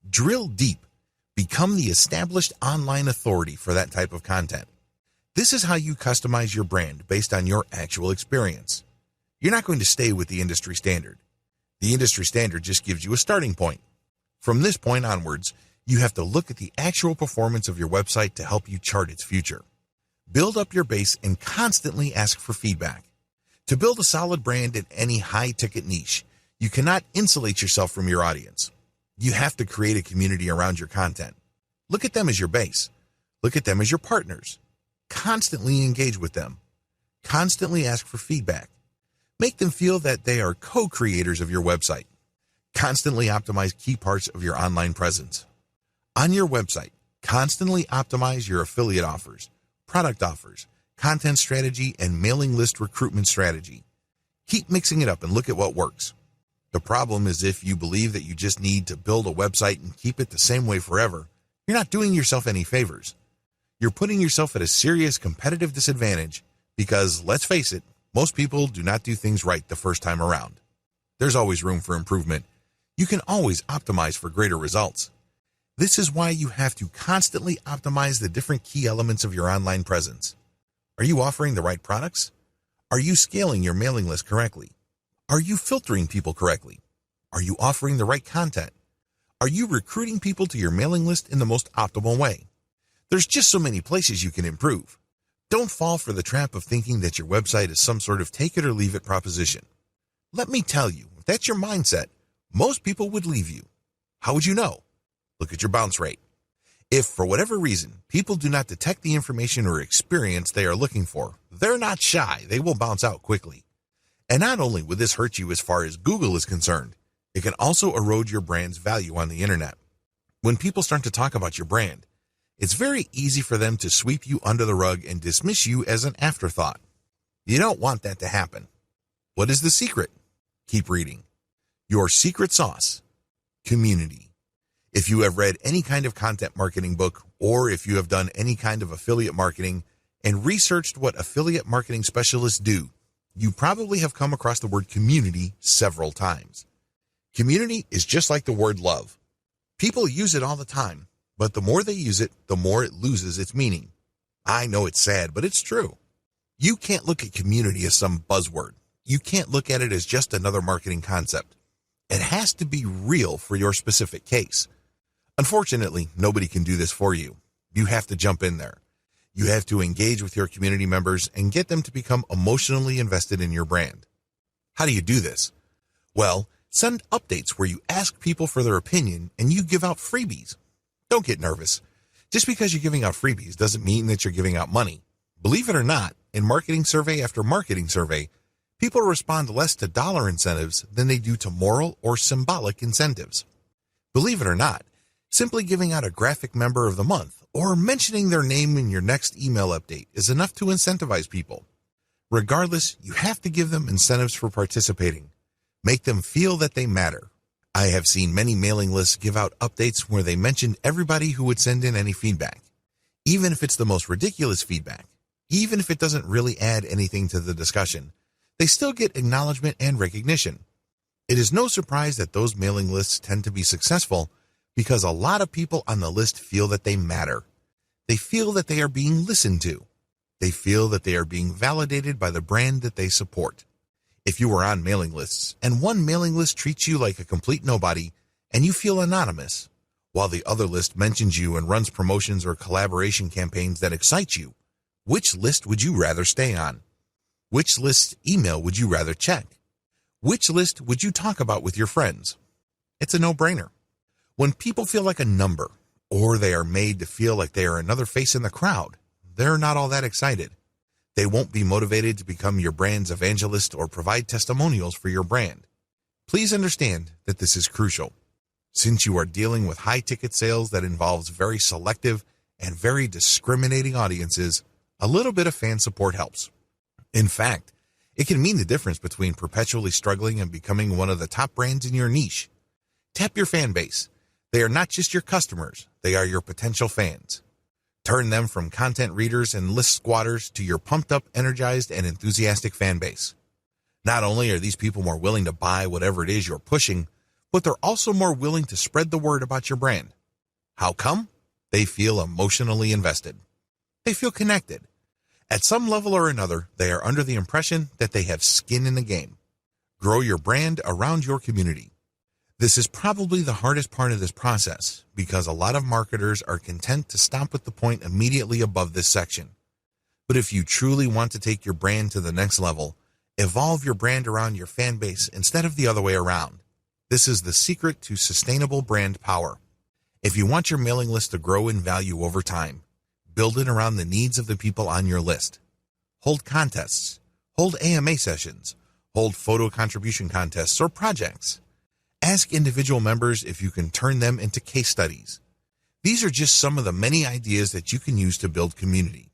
Drill deep. Become the established online authority for that type of content. This is how you customize your brand based on your actual experience. You're not going to stay with the industry standard. The industry standard just gives you a starting point. From this point onwards, you have to look at the actual performance of your website to help you chart its future. Build up your base and constantly ask for feedback. To build a solid brand in any high-ticket niche, you cannot insulate yourself from your audience. You have to create a community around your content. Look at them as your base. Look at them as your partners. Constantly engage with them. Constantly ask for feedback. Make them feel that they are co-creators of your website. Constantly optimize key parts of your online presence. On your website, constantly optimize your affiliate offers, product offers, content strategy, and mailing list recruitment strategy. Keep mixing it up and look at what works. The problem is if you believe that you just need to build a website and keep it the same way forever, you're not doing yourself any favors. You're putting yourself at a serious competitive disadvantage because, let's face it, most people do not do things right the first time around. There's always room for improvement. You can always optimize for greater results. This is why you have to constantly optimize the different key elements of your online presence. Are you offering the right products? Are you scaling your mailing list correctly? Are you filtering people correctly? Are you offering the right content? Are you recruiting people to your mailing list in the most optimal way? There's just so many places you can improve. Don't fall for the trap of thinking that your website is some sort of take it or leave it proposition. Let me tell you, if that's your mindset, most people would leave you. How would you know? Look at your bounce rate. If, for whatever reason, people do not detect the information or experience they are looking for, they're not shy, they will bounce out quickly. And not only would this hurt you as far as Google is concerned, it can also erode your brand's value on the internet. When people start to talk about your brand, it's very easy for them to sweep you under the rug and dismiss you as an afterthought. You don't want that to happen. What is the secret? Keep reading. Your secret sauce. Community. If you have read any kind of content marketing book, or if you have done any kind of affiliate marketing and researched what affiliate marketing specialists do, you probably have come across the word community several times. Community is just like the word love. People use it all the time, but the more they use it, the more it loses its meaning. I know it's sad, but it's true. You can't look at community as some buzzword. You can't look at it as just another marketing concept. It has to be real for your specific case. Unfortunately, nobody can do this for you. You have to jump in there. You have to engage with your community members and get them to become emotionally invested in your brand. How do you do this? Well, send updates where you ask people for their opinion and you give out freebies. Don't get nervous. Just because you're giving out freebies doesn't mean that you're giving out money. Believe it or not, in marketing survey after marketing survey, people respond less to dollar incentives than they do to moral or symbolic incentives. Believe it or not, simply giving out a graphic member of the month or mentioning their name in your next email update is enough to incentivize people. Regardless, you have to give them incentives for participating. Make them feel that they matter. I have seen many mailing lists give out updates where they mentioned everybody who would send in any feedback. Even if it's the most ridiculous feedback, even if it doesn't really add anything to the discussion, they still get acknowledgement and recognition. It is no surprise that those mailing lists tend to be successful because a lot of people on the list feel that they matter. They feel that they are being listened to. They feel that they are being validated by the brand that they support. If you are on mailing lists and one mailing list treats you like a complete nobody and you feel anonymous, while the other list mentions you and runs promotions or collaboration campaigns that excite you, which list would you rather stay on? Which list email would you rather check? Which list would you talk about with your friends? It's a no-brainer. When people feel like a number, or they are made to feel like they are another face in the crowd, they're not all that excited. They won't be motivated to become your brand's evangelist or provide testimonials for your brand. Please understand that this is crucial. Since you are dealing with high-ticket sales that involves very selective and very discriminating audiences, a little bit of fan support helps. In fact, it can mean the difference between perpetually struggling and becoming one of the top brands in your niche. Tap your fan base. They are not just your customers, they are your potential fans. Turn them from content readers and list squatters to your pumped up, energized, and enthusiastic fan base. Not only are these people more willing to buy whatever it is you're pushing, but they're also more willing to spread the word about your brand. How come? They feel emotionally invested. They feel connected. At some level or another, they are under the impression that they have skin in the game. Grow your brand around your community. This is probably the hardest part of this process because a lot of marketers are content to stop at the point immediately above this section. But if you truly want to take your brand to the next level, evolve your brand around your fan base instead of the other way around. This is the secret to sustainable brand power. If you want your mailing list to grow in value over time, build it around the needs of the people on your list. Hold contests, hold AMA sessions, hold photo contribution contests or projects. Ask individual members if you can turn them into case studies. These are just some of the many ideas that you can use to build community.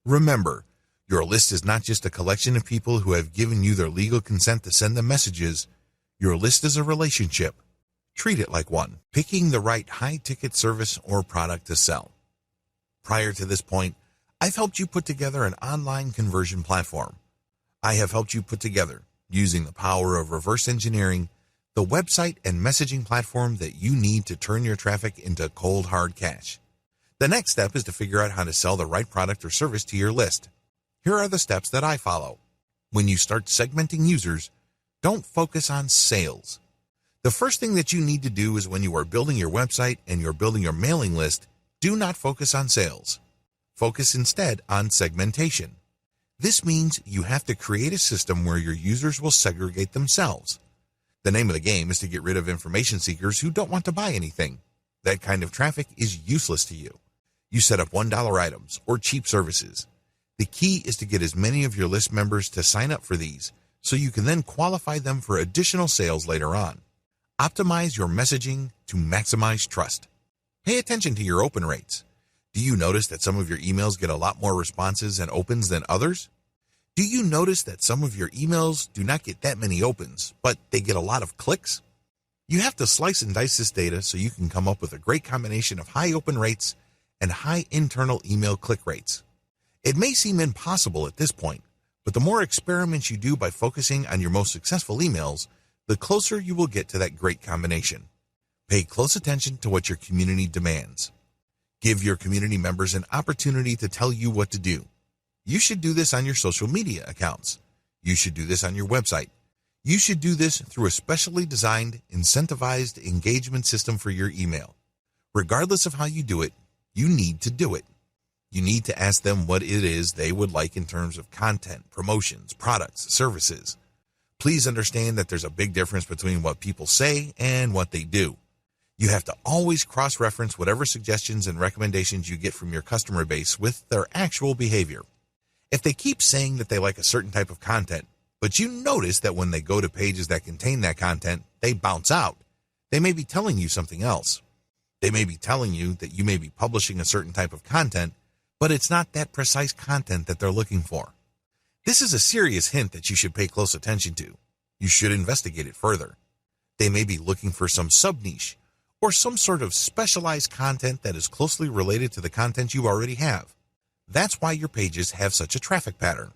Remember, your list is not just a collection of people who have given you their legal consent to send them messages. Your list is a relationship. Treat it like one, picking the right high-ticket service or product to sell. Prior to this point, I've helped you put together an online conversion platform. I have helped you put together, using the power of reverse engineering, the website and messaging platform that you need to turn your traffic into cold hard cash. The next step is to figure out how to sell the right product or service to your list. Here are the steps that I follow. When you start segmenting users, don't focus on sales. The first thing that you need to do is when you are building your website and you're building your mailing list, do not focus on sales. Focus instead on segmentation. This means you have to create a system where your users will segregate themselves. The name of the game is to get rid of information seekers who don't want to buy anything. That kind of traffic is useless to you. You set up $1 items or cheap services. The key is to get as many of your list members to sign up for these so you can then qualify them for additional sales later on. Optimize your messaging to maximize trust. Pay attention to your open rates. Do you notice that some of your emails get a lot more responses and opens than others? Do you notice that some of your emails do not get that many opens, but they get a lot of clicks? You have to slice and dice this data so you can come up with a great combination of high open rates and high internal email click rates. It may seem impossible at this point, but the more experiments you do by focusing on your most successful emails, the closer you will get to that great combination. Pay close attention to what your community demands. Give your community members an opportunity to tell you what to do. You should do this on your social media accounts. You should do this on your website. You should do this through a specially designed, incentivized engagement system for your email. Regardless of how you do it, you need to do it. You need to ask them what it is they would like in terms of content, promotions, products, services. Please understand that there's a big difference between what people say and what they do. You have to always cross-reference whatever suggestions and recommendations you get from your customer base with their actual behavior. If they keep saying that they like a certain type of content, but you notice that when they go to pages that contain that content, they bounce out, they may be telling you something else. They may be telling you that you may be publishing a certain type of content, but it's not that precise content that they're looking for. This is a serious hint that you should pay close attention to. You should investigate it further. They may be looking for some sub-niche or some sort of specialized content that is closely related to the content you already have. That's why your pages have such a traffic pattern.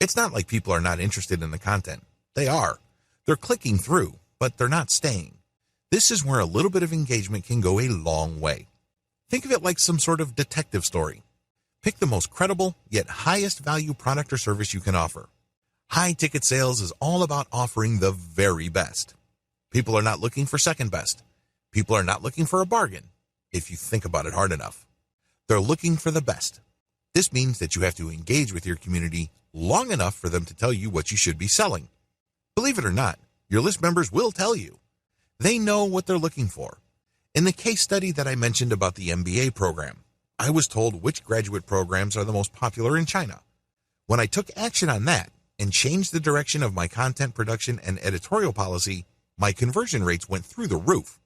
It's not like people are not interested in the content. They are. They're clicking through, but they're not staying. This is where a little bit of engagement can go a long way. Think of it like some sort of detective story. Pick the most credible, yet highest value product or service you can offer. High ticket sales is all about offering the very best. People are not looking for second best. People are not looking for a bargain, if you think about it hard enough. They're looking for the best. This means that you have to engage with your community long enough for them to tell you what you should be selling. Believe it or not, your list members will tell you. They know what they're looking for. In the case study that I mentioned about the MBA program, I was told which graduate programs are the most popular in China. When I took action on that and changed the direction of my content production and editorial policy, my conversion rates went through the roof.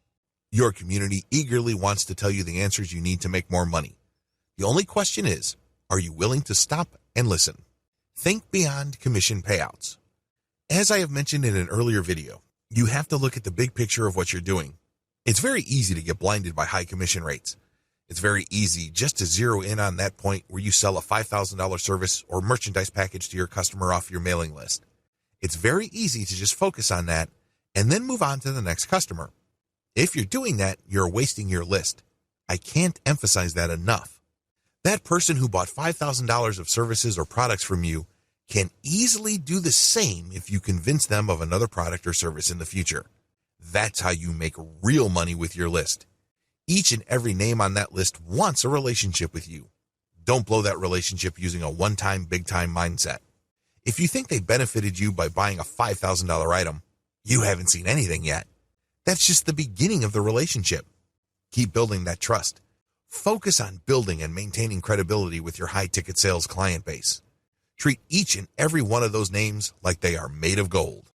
Your community eagerly wants to tell you the answers you need to make more money. The only question is, are you willing to stop and listen? Think beyond commission payouts. As I have mentioned in an earlier video, you have to look at the big picture of what you're doing. It's very easy to get blinded by high commission rates. It's very easy just to zero in on that point where you sell a $5,000 service or merchandise package to your customer off your mailing list. It's very easy to just focus on that and then move on to the next customer. If you're doing that, you're wasting your list. I can't emphasize that enough. That person who bought $5,000 of services or products from you can easily do the same if you convince them of another product or service in the future. That's how you make real money with your list. Each and every name on that list wants a relationship with you. Don't blow that relationship using a one-time, big-time mindset. If you think they benefited you by buying a $5,000 item, you haven't seen anything yet. That's just the beginning of the relationship. Keep building that trust. Focus on building and maintaining credibility with your high-ticket sales client base. Treat each and every one of those names like they are made of gold.